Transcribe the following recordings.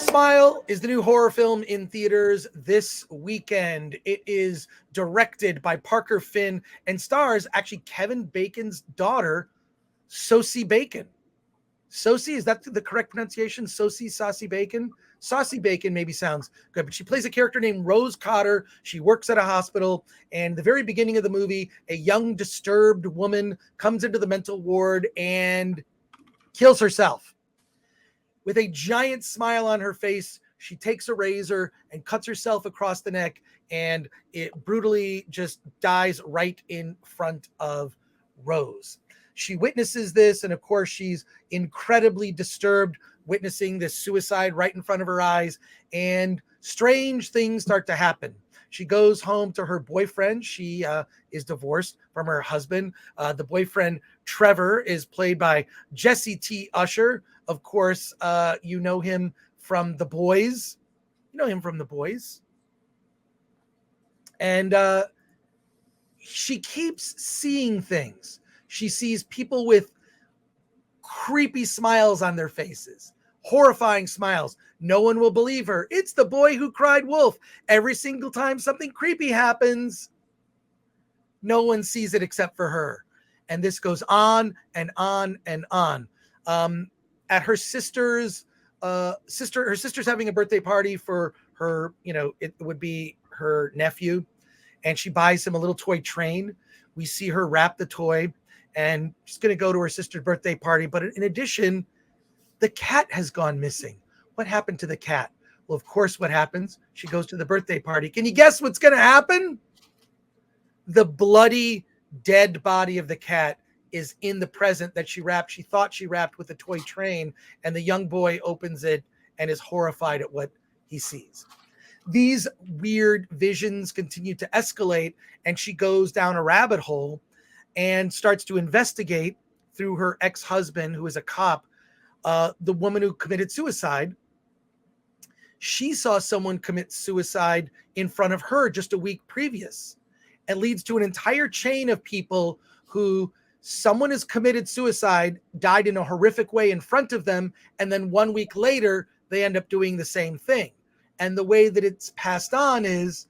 Smile is the new horror film in theaters this weekend. It is directed by Parker Finn and stars actually Kevin Bacon's daughter, Sosie Bacon. Sosie, is that the correct pronunciation? Saucy Bacon? Saucy Bacon maybe sounds good, but she plays a character named Rose Cotter. She works at a hospital, and the very beginning of the movie, a young, disturbed woman comes into the mental ward and kills herself. With a giant smile on her face, she takes a razor and cuts herself across the neck, and it brutally just dies right in front of Rose. She witnesses this, and of course, she's incredibly disturbed witnessing this suicide right in front of her eyes, and strange things start to happen. She goes home to her boyfriend. She is divorced from her husband. The boyfriend, Trevor, is played by Jesse T. Usher. Of course, you know him from The Boys. And she keeps seeing things. She sees people with creepy smiles on their faces, horrifying smiles. No one will believe her. It's the boy who cried wolf. Every single time something creepy happens, no one sees it except for her. And this goes on and on and on. At her sister's having a birthday party for her, it would be her nephew, and she buys him a little toy train. We see her wrap the toy, and she's going to go to her sister's birthday party. But in addition, the cat has gone missing. What happened to the cat? Well, of course, what happens? She goes to the birthday party. Can you guess what's going to happen? The bloody, dead body of the cat is in the present that she wrapped. She thought she wrapped with a toy train, and the young boy opens it and is horrified at what he sees. These weird visions continue to escalate, and she goes down a rabbit hole and starts to investigate through her ex-husband, who is a cop, the woman who committed suicide. She saw someone commit suicide in front of her just a week previous. It leads to an entire chain of people who someone has committed suicide, died in a horrific way in front of them, and then 1 week later, they end up doing the same thing. And the way that it's passed on is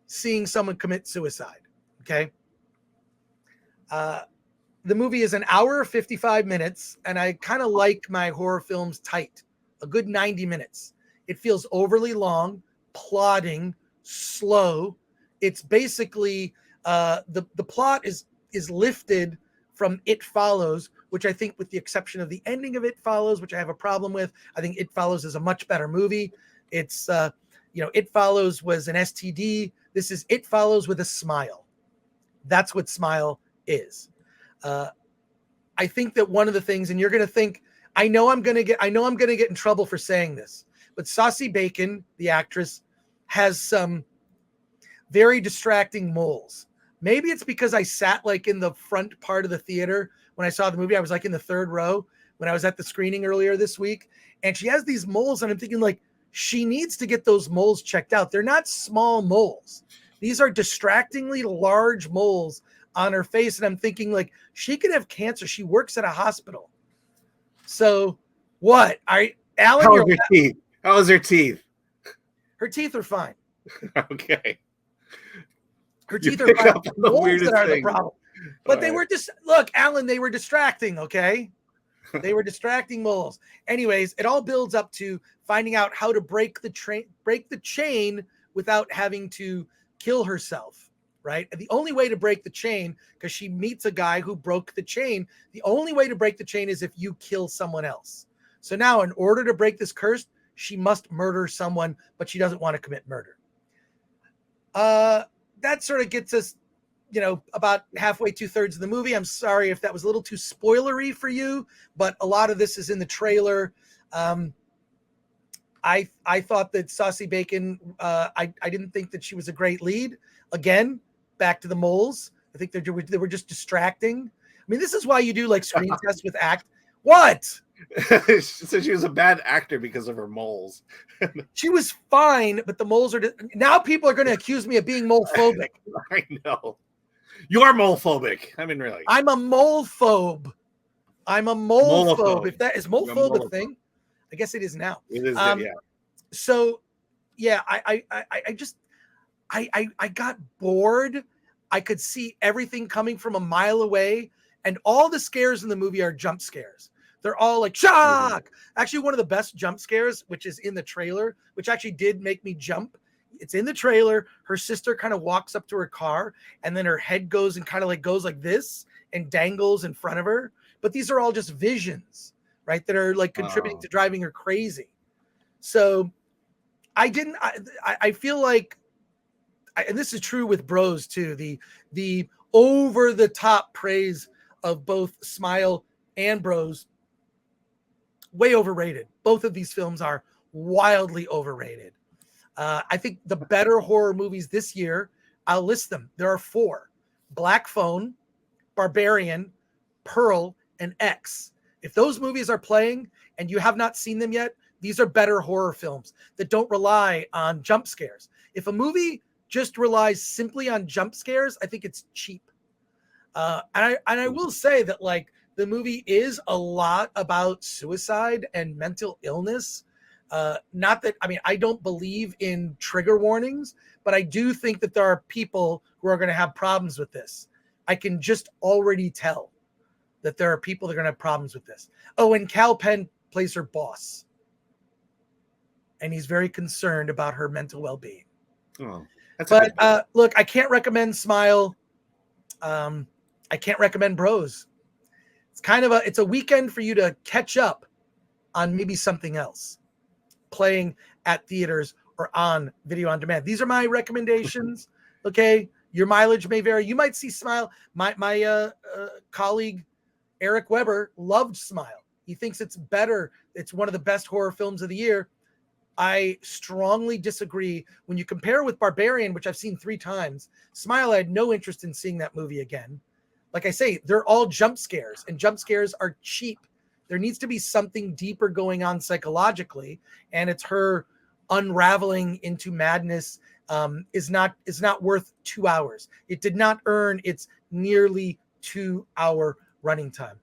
seeing someone commit suicide, okay? The movie is an hour, 55 minutes, and I kind of like my horror films tight, a good 90 minutes. It feels overly long, plodding, slow. It's basically, the plot is lifted from It Follows, which I think, with the exception of the ending of It Follows, which I have a problem with, I think It Follows is a much better movie. It's, It Follows was an STD. This is It Follows with a smile. That's what Smile is. I think that one of the things, and you're going to think, I know I'm going to get in trouble for saying this, but Saucy Bacon, the actress, has some very distracting moles. Maybe it's because I sat like in the front part of the theater when I saw the movie. I was like in the third row when I was at the screening earlier this week, and she has these moles, and I'm thinking, like, she needs to get those moles checked out. They're not small moles. These are distractingly large moles on her face, and I'm thinking, like, she could have cancer. She works at a hospital. So what? Alan, How was her teeth? How was her teeth? Her teeth are fine. Okay. Her teeth are fine. The moles that are the problem. But they were just, look, Alan, they were distracting, okay? They were distracting moles. Anyways, it all builds up to finding out how to break the chain without having to kill herself, right? And the only way to break the chain, because she meets a guy who broke the chain, the only way to break the chain is if you kill someone else. So now, in order to break this curse, she must murder someone, but she doesn't want to commit murder. That sort of gets us, about halfway, 2/3 of the movie. I'm sorry if that was a little too spoilery for you, but a lot of this is in the trailer. I thought that Saucy Bacon, I didn't think that she was a great lead. Again, back to the moles. I think they were just distracting. I mean, this is why you do like screen tests with act. What? She said she was a bad actor because of her moles. She was fine, but the moles are now people are going to accuse me of being mole-phobic. I know. You're mole-phobic. I mean, really. I'm a mole-phobe. I'm a mole-phobe. If that is mole-phobe a thing? I guess it is now. It is, yeah. So yeah, I got bored. I could see everything coming from a mile away, and all the scares in the movie are jump scares. They're all like shock. Actually, one of the best jump scares, which is in the trailer, which actually did make me jump. It's in the trailer. Her sister kind of walks up to her car, and then her head goes and kind of like goes like this and dangles in front of her. But these are all just visions, right? That are like contributing to driving her crazy. So I feel like, and this is true with Bros too, the over the top praise of both Smile and Bros, way overrated. Both of these films are wildly overrated. I think the better horror movies this year, I'll list them. There are 4: Black Phone, Barbarian, Pearl, and X. If those movies are playing and you have not seen them yet, these are better horror films that don't rely on jump scares. If a movie just relies simply on jump scares, I think it's cheap. And I will say that like the movie is a lot about suicide and mental illness. Not that, I mean, I don't believe in trigger warnings, but I do think that there are people who are going to have problems with this. I can just already tell that there are people that are going to have problems with this. Oh, and Cal Penn plays her boss. And he's very concerned about her mental well-being. Oh, but look, I can't recommend Smile. I can't recommend Bros. It's kind of it's a weekend for you to catch up on maybe something else playing at theaters or on video on demand. These are my recommendations. Okay. Your mileage may vary. You might see Smile. My colleague, Eric Weber, loved Smile. He thinks it's better. It's one of the best horror films of the year. I strongly disagree. When you compare with Barbarian, which I've seen 3 times, Smile, I had no interest in seeing that movie again. Like I say, they're all jump scares, and jump scares are cheap. There needs to be something deeper going on psychologically, and it's her unraveling into madness is not worth 2 hours. It did not earn its nearly 2-hour running time.